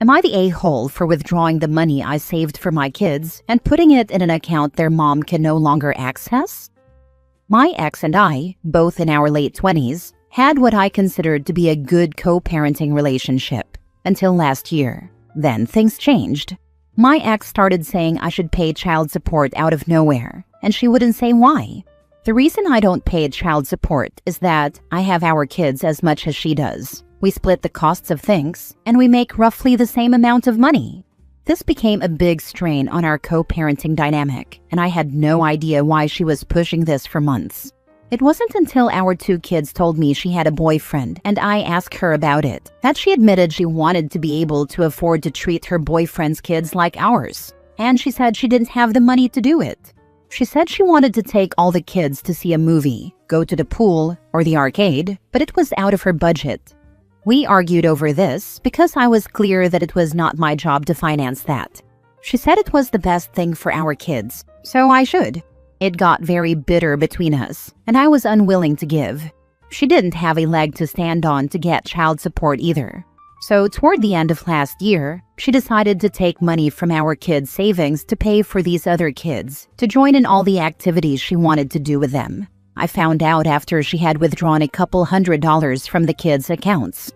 Am I the a-hole for withdrawing the money I saved for my kids and putting it in an account their mom can no longer access? My ex and I, both in our late 20s, had what I considered to be a good co-parenting relationship until last year. Then things changed. My ex started saying I should pay child support out of nowhere, and she wouldn't say why. The reason I don't pay child support is that I have our kids as much as she does. We split the costs of things, and we make roughly the same amount of money. This became a big strain on our co-parenting dynamic, and I had no idea why she was pushing this for months. It wasn't until our 2 kids told me she had a boyfriend and I asked her about it that she admitted she wanted to be able to afford to treat her boyfriend's kids like ours. And she said she didn't have the money to do it. She said she wanted to take all the kids to see a movie, go to the pool, or the arcade, but it was out of her budget. We argued over this because I was clear that it was not my job to finance that. She said it was the best thing for our kids, so I should. It got very bitter between us, and I was unwilling to give. She didn't have a leg to stand on to get child support either. So toward the end of last year, she decided to take money from our kids' savings to pay for these other kids to join in all the activities she wanted to do with them. I found out after she had withdrawn a couple $100s from the kids' accounts.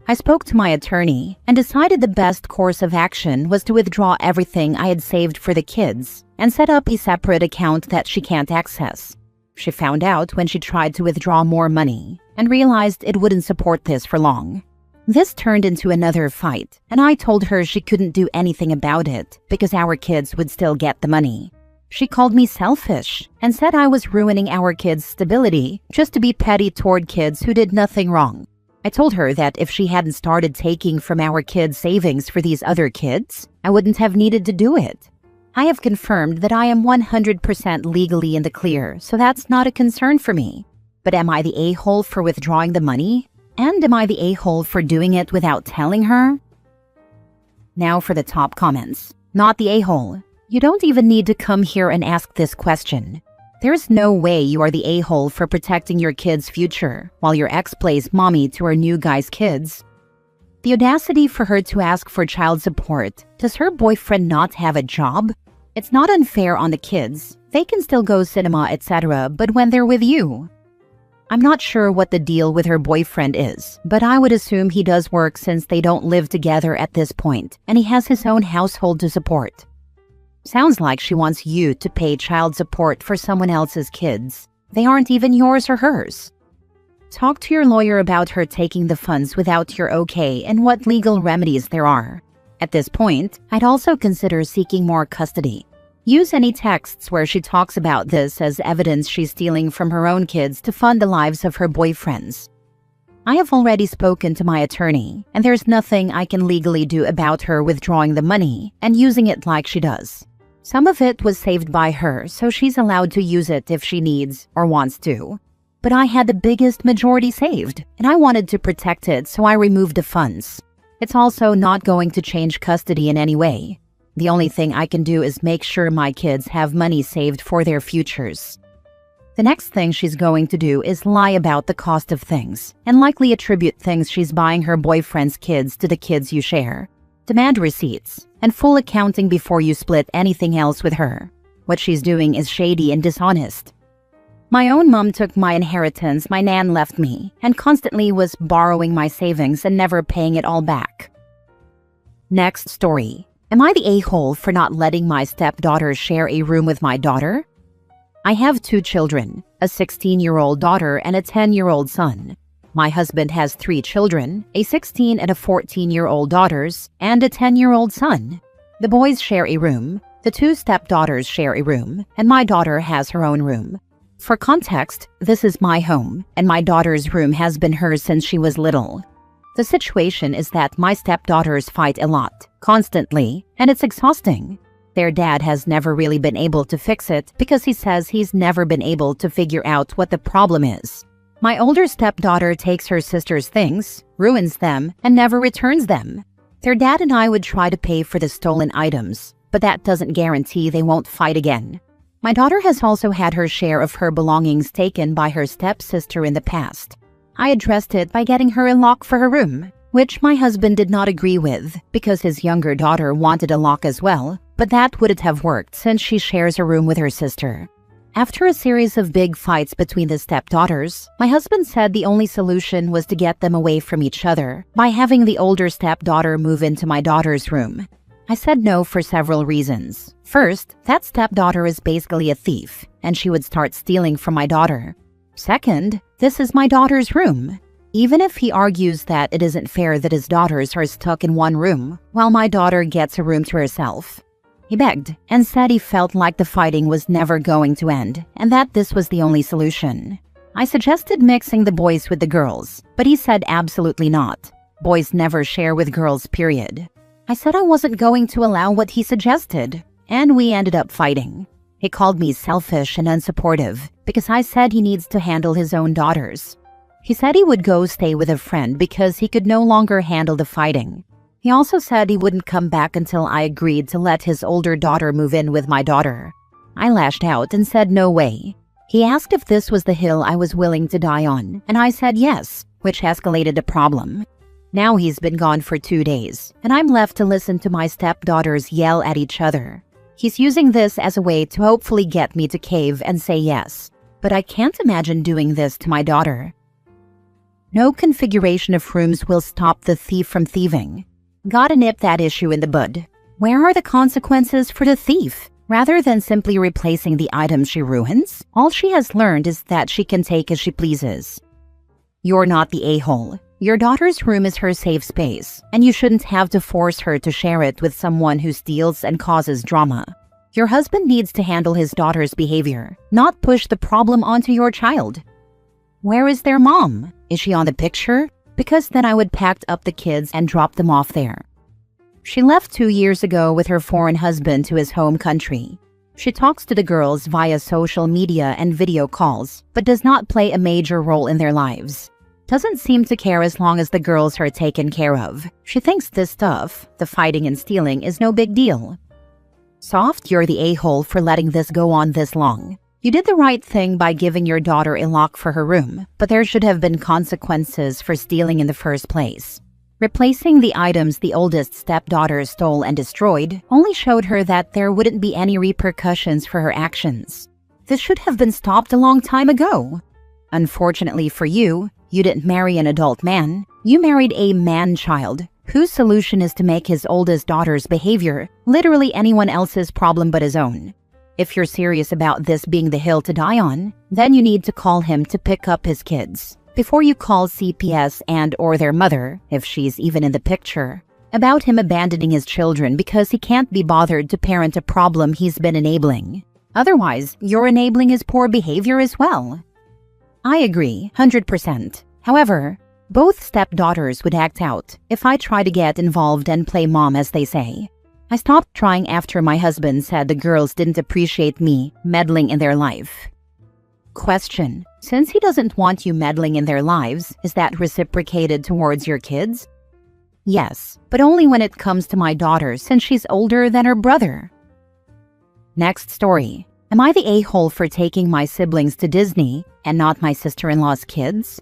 I spoke to my attorney and decided the best course of action was to withdraw everything I had saved for the kids and set up a separate account that she can't access. She found out when she tried to withdraw more money and realized it wouldn't support this for long. This turned into another fight, and I told her she couldn't do anything about it because our kids would still get the money. She called me selfish and said I was ruining our kids' stability just to be petty toward kids who did nothing wrong. I told her that if she hadn't started taking from our kids' savings for these other kids, I wouldn't have needed to do it. I have confirmed that I am 100% legally in the clear, so that's not a concern for me. But am I the a-hole for withdrawing the money? And am I the a-hole for doing it without telling her? Now for the top comments. Not the a-hole. You don't even need to come here and ask this question. There's no way you are the a-hole for protecting your kid's future while your ex plays mommy to her new guy's kids. The audacity for her to ask for child support. Does her boyfriend not have a job? It's not unfair on the kids. They can still go cinema, etc., but when they're with you. I'm not sure what the deal with her boyfriend is, but I would assume he does work since they don't live together at this point, and he has his own household to support. Sounds like she wants you to pay child support for someone else's kids. They aren't even yours or hers. Talk to your lawyer about her taking the funds without your okay and what legal remedies there are. At this point, I'd also consider seeking more custody. Use any texts where she talks about this as evidence she's stealing from her own kids to fund the lives of her boyfriends. I have already spoken to my attorney, and there's nothing I can legally do about her withdrawing the money and using it like she does. Some of it was saved by her, so she's allowed to use it if she needs or wants to. But I had the biggest majority saved, and I wanted to protect it, so I removed the funds. It's also not going to change custody in any way. The only thing I can do is make sure my kids have money saved for their futures. The next thing she's going to do is lie about the cost of things, and likely attribute things she's buying her boyfriend's kids to the kids you share. Demand receipts, and full accounting before you split anything else with her. What she's doing is shady and dishonest. My own mom took my inheritance my nan left me, and constantly was borrowing my savings and never paying it all back. Next story. Am I the a-hole for not letting my stepdaughter share a room with my daughter? I have 2 children, a 16-year-old daughter and a 10-year-old son. My husband has 3 children, a 16 and a 14-year-old daughters, and a 10-year-old son. The boys share a room, the 2 stepdaughters share a room, and my daughter has her own room. For context, this is my home, and my daughter's room has been hers since she was little. The situation is that my stepdaughters fight a lot, constantly, and it's exhausting. Their dad has never really been able to fix it because he says he's never been able to figure out what the problem is. My older stepdaughter takes her sister's things, ruins them, and never returns them. Their dad and I would try to pay for the stolen items, but that doesn't guarantee they won't fight again. My daughter has also had her share of her belongings taken by her stepsister in the past. I addressed it by getting her a lock for her room. which my husband did not agree with because his younger daughter wanted a lock as well, but that wouldn't have worked since she shares a room with her sister. After a series of big fights between the stepdaughters, my husband said the only solution was to get them away from each other by having the older stepdaughter move into my daughter's room. I said no for several reasons. First, that stepdaughter is basically a thief, and she would start stealing from my daughter. Second, this is my daughter's room. Even if he argues that it isn't fair that his daughters are stuck in one room, while my daughter gets a room to herself. He begged and said he felt like the fighting was never going to end and that this was the only solution. I suggested mixing the boys with the girls, but he said absolutely not. Boys never share with girls, period. I said I wasn't going to allow what he suggested, and we ended up fighting. He called me selfish and unsupportive because I said he needs to handle his own daughters. He said he would go stay with a friend because he could no longer handle the fighting. He also said he wouldn't come back until I agreed to let his older daughter move in with my daughter. I lashed out and said no way. He asked if this was the hill I was willing to die on, and I said yes, which escalated the problem. Now he's been gone for 2 days, and I'm left to listen to my stepdaughters yell at each other. He's using this as a way to hopefully get me to cave and say yes, but I can't imagine doing this to my daughter. No configuration of rooms will stop the thief from thieving. Gotta nip that issue in the bud. Where are the consequences for the thief? Rather than simply replacing the item she ruins, all she has learned is that she can take as she pleases. You're not the a-hole. Your daughter's room is her safe space, and you shouldn't have to force her to share it with someone who steals and causes drama. Your husband needs to handle his daughter's behavior, not push the problem onto your child. Where is their mom? Is she on the picture? Because then I would pack up the kids and drop them off there. She left 2 years ago with her foreign husband to his home country. She talks to the girls via social media and video calls, but does not play a major role in their lives. Doesn't seem to care as long as the girls are taken care of. She thinks this stuff, the fighting and stealing, is no big deal. Soft, you're the a-hole for letting this go on this long. You did the right thing by giving your daughter a lock for her room, but there should have been consequences for stealing in the first place. Replacing the items the oldest stepdaughter stole and destroyed only showed her that there wouldn't be any repercussions for her actions. This should have been stopped a long time ago. Unfortunately for you, you didn't marry an adult man. You married a man-child, whose solution is to make his oldest daughter's behavior literally anyone else's problem but his own. If you're serious about this being the hill to die on, then you need to call him to pick up his kids before you call CPS and/or their mother, if she's even in the picture, about him abandoning his children because he can't be bothered to parent a problem he's been enabling. Otherwise, you're enabling his poor behavior as well. I agree, 100%. However, both stepdaughters would act out if I try to get involved and play mom, as they say. I stopped trying after my husband said the girls didn't appreciate me meddling in their life. Question: since he doesn't want you meddling in their lives, is that reciprocated towards your kids? Yes, but only when it comes to my daughter since she's older than her brother. Next story. Am I the a-hole for taking my siblings to Disney and not my sister-in-law's kids?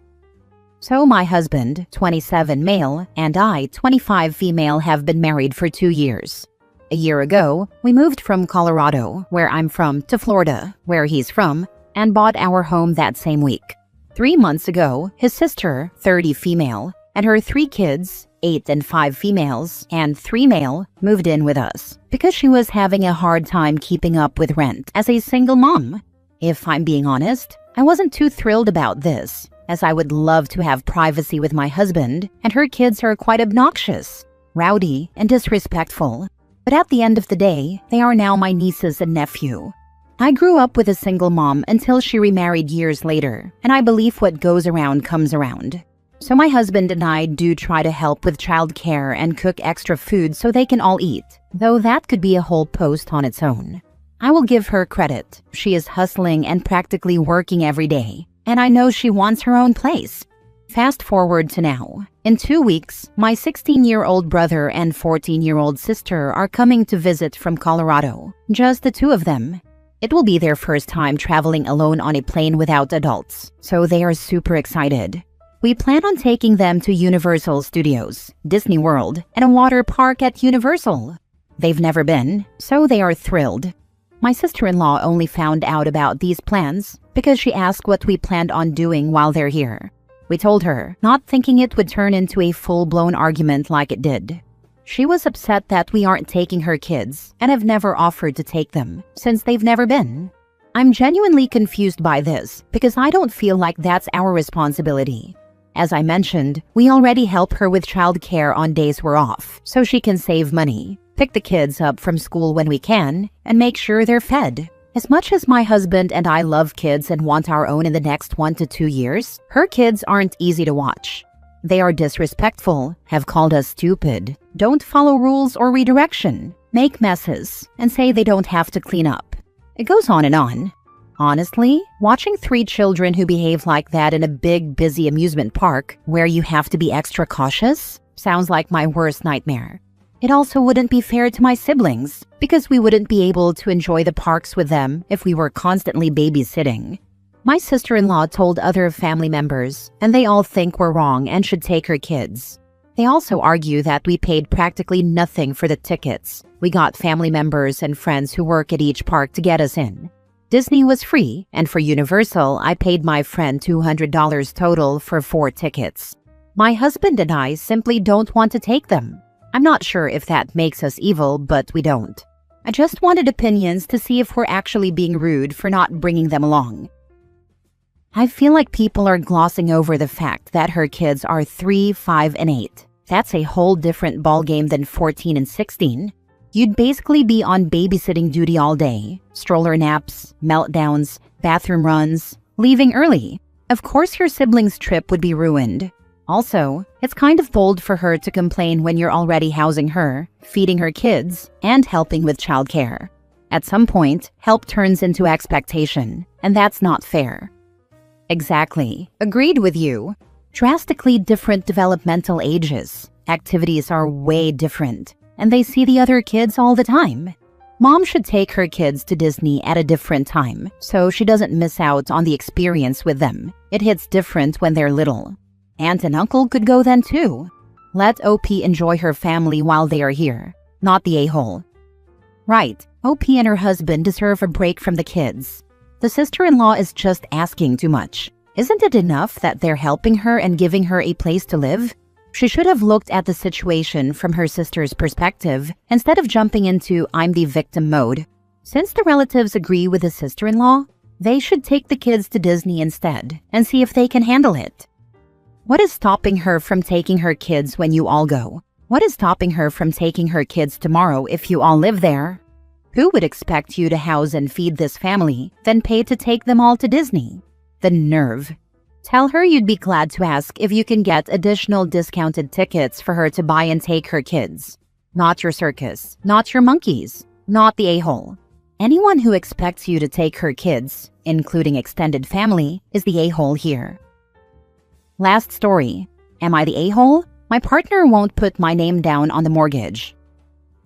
So my husband, 27 male, and I, 25 female, have been married for 2 years. A year ago, we moved from Colorado, where I'm from, to Florida, where he's from, and bought our home that same week. 3 months ago, his sister, 30 female, and her 3 kids, 8 and 5 females, and 3 male, moved in with us because she was having a hard time keeping up with rent as a single mom. If I'm being honest, I wasn't too thrilled about this, as I would love to have privacy with my husband, and her kids are quite obnoxious, rowdy, and disrespectful. But at the end of the day, they are now my nieces and nephew. I grew up with a single mom until she remarried years later, and I believe what goes around comes around. So my husband and I do try to help with childcare and cook extra food so they can all eat, though that could be a whole post on its own. I will give her credit. She is hustling and practically working every day, and I know she wants her own place. Fast forward to now. In 2 weeks, my 16-year-old brother and 14-year-old sister are coming to visit from Colorado, just the 2 of them. It will be their first time traveling alone on a plane without adults, so they are super excited. We plan on taking them to Universal Studios, Disney World, and a water park at Universal. They've never been, so they are thrilled. My sister-in-law only found out about these plans because she asked what we planned on doing while they're here. We told her, not thinking it would turn into a full-blown argument like it did. She was upset that we aren't taking her kids and have never offered to take them since they've never been. I'm genuinely confused by this because I don't feel like that's our responsibility. As I mentioned, we already help her with childcare on days we're off, so she can save money, pick the kids up from school when we can, and make sure they're fed. As much as my husband and I love kids and want our own in the next 1 to 2 years, her kids aren't easy to watch. They are disrespectful, have called us stupid, don't follow rules or redirection, make messes, and say they don't have to clean up. It goes on and on. Honestly, watching 3 children who behave like that in a big, busy amusement park where you have to be extra cautious sounds like my worst nightmare. It also wouldn't be fair to my siblings because we wouldn't be able to enjoy the parks with them if we were constantly babysitting. My sister-in-law told other family members, and they all think we're wrong and should take her kids. They also argue that we paid practically nothing for the tickets. We got family members and friends who work at each park to get us in. Disney was free, and for Universal, I paid my friend $200 total for 4 tickets. My husband and I simply don't want to take them. I'm not sure if that makes us evil, but we don't. I just wanted opinions to see if we're actually being rude for not bringing them along. I feel like people are glossing over the fact that her kids are 3, 5, and 8. That's a whole different ballgame than 14 and 16. You'd basically be on babysitting duty all day. Stroller naps, meltdowns, bathroom runs, leaving early. Of course your sibling's trip would be ruined. Also, it's kind of bold for her to complain when you're already housing her, feeding her kids, and helping with childcare. At some point, help turns into expectation, and that's not fair. Exactly. Agreed with you. Drastically different developmental ages. Activities are way different, and they see the other kids all the time. Mom should take her kids to Disney at a different time, so she doesn't miss out on the experience with them. It hits different when they're little. Aunt and uncle could go then too. Let OP enjoy her family while they are here, not the a-hole. Right, OP and her husband deserve a break from the kids. The sister-in-law is just asking too much. Isn't it enough that they're helping her and giving her a place to live? She should have looked at the situation from her sister's perspective instead of jumping into I'm the victim mode. Since the relatives agree with the sister-in-law, they should take the kids to Disney instead and see if they can handle it. What is stopping her from taking her kids when you all go? What is stopping her from taking her kids tomorrow if you all live there? Who would expect you to house and feed this family, then pay to take them all to Disney? The nerve. Tell her you'd be glad to ask if you can get additional discounted tickets for her to buy and take her kids. Not your circus, not your monkeys, not the a-hole. Anyone who expects you to take her kids, including extended family, is the a-hole here. Last story. Am I the a-hole? My partner won't put my name down on the mortgage.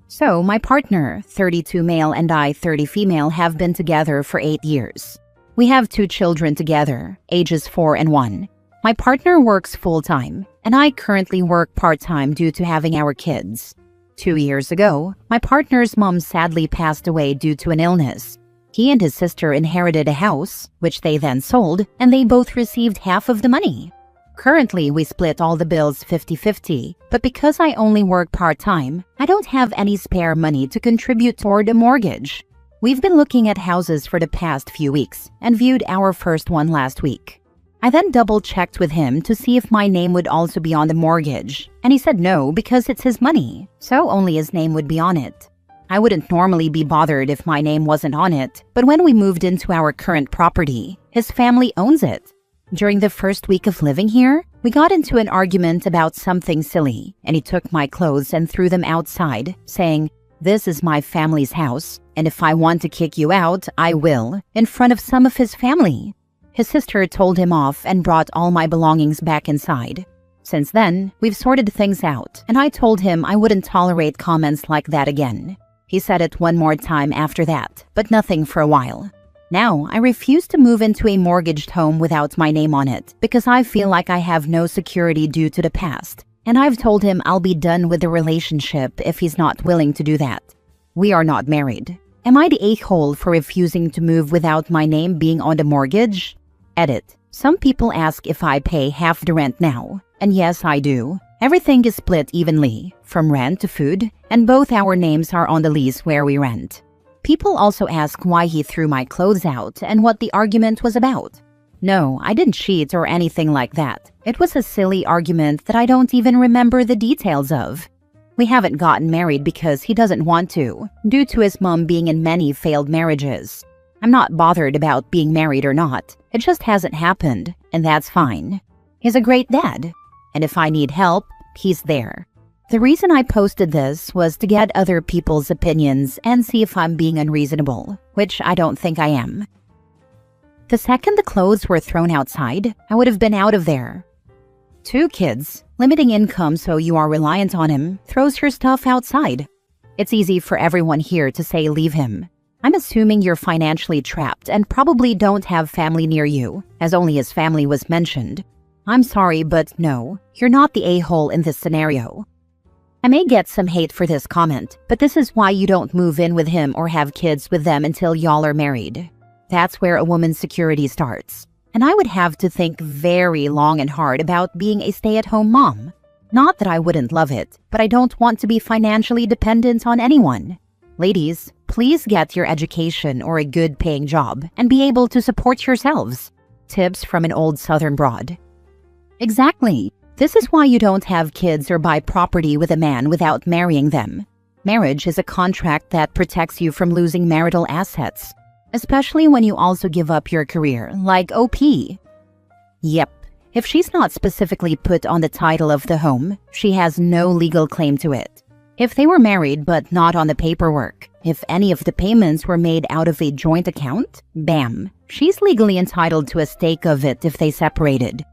So, my partner, 32 male, and I, 30 female, have been together for 8 years. We have 2 children together, ages 4 and 1. My partner works full-time, and I currently work part-time due to having our kids. 2 years ago, my partner's mom sadly passed away due to an illness. He and his sister inherited a house, which they then sold, and they both received half of the money. Currently, we split all the bills 50-50, but because I only work part-time, I don't have any spare money to contribute toward a mortgage. We've been looking at houses for the past few weeks and viewed our first one last week. I then double-checked with him to see if my name would also be on the mortgage, and he said no because it's his money, so only his name would be on it. I wouldn't normally be bothered if my name wasn't on it, but when we moved into our current property, his family owns it. During the first week of living here, we got into an argument about something silly, and he took my clothes and threw them outside, saying, "This is my family's house, and if I want to kick you out, I will," in front of some of his family. His sister told him off and brought all my belongings back inside. Since then, we've sorted things out, and I told him I wouldn't tolerate comments like that again. He said it one more time after that, but nothing for a while. Now, I refuse to move into a mortgaged home without my name on it because I feel like I have no security due to the past. And I've told him I'll be done with the relationship if he's not willing to do that. We are not married. Am I the a-hole for refusing to move without my name being on the mortgage? Edit. Some people ask if I pay half the rent now. And yes, I do. Everything is split evenly, from rent to food, and both our names are on the lease where we rent. People also ask why he threw my clothes out and what the argument was about. No, I didn't cheat or anything like that. It was a silly argument that I don't even remember the details of. We haven't gotten married because he doesn't want to, due to his mom being in many failed marriages. I'm not bothered about being married or not. It just hasn't happened, and that's fine. He's a great dad, and if I need help, he's there. The reason I posted this was to get other people's opinions and see if I'm being unreasonable, which I don't think I am. The second the clothes were thrown outside, I would have been out of there. 2 kids, limiting income so you are reliant on him, throws your stuff outside. It's easy for everyone here to say leave him. I'm assuming you're financially trapped and probably don't have family near you, as only his family was mentioned. I'm sorry, but no, you're not the a-hole in this scenario. I may get some hate for this comment, but this is why you don't move in with him or have kids with them until y'all are married. That's where a woman's security starts. And I would have to think very long and hard about being a stay-at-home mom. Not that I wouldn't love it, but I don't want to be financially dependent on anyone. Ladies, please get your education or a good-paying job and be able to support yourselves. Tips from an old Southern broad. Exactly. This is why you don't have kids or buy property with a man without marrying them. Marriage is a contract that protects you from losing marital assets, especially when you also give up your career, like OP. Yep, if she's not specifically put on the title of the home, she has no legal claim to it. If they were married but not on the paperwork, if any of the payments were made out of a joint account, bam, she's legally entitled to a stake of it if they separated.